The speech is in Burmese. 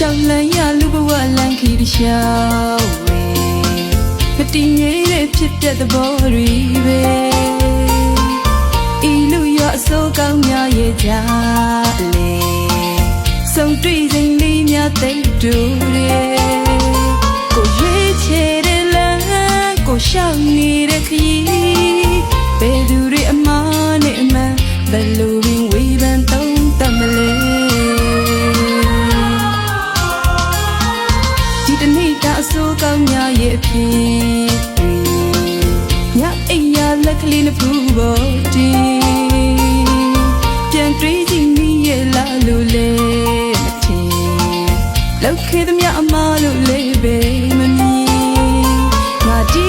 小蓝呀，路不我蓝起的笑喂，可定也得撇得的玻璃呗，一路要走高苗也家嘞，送对人里苗得住嘞，过月切的人，过想你的可以，别读的阿妈你们，别路边为本东他们嘞。ဆိုကောင်းများရဲ့ဖြစ်ညအိမ်ရလက်ကလေးနဲ့ဖူးပေါ်တင်ပြန်တွေးကြည့်မိရဲ့လားလို့လဲမထင်လောက်ခဲ့သမျှအမားလို့လဲပဲမမြင်ငါဒီ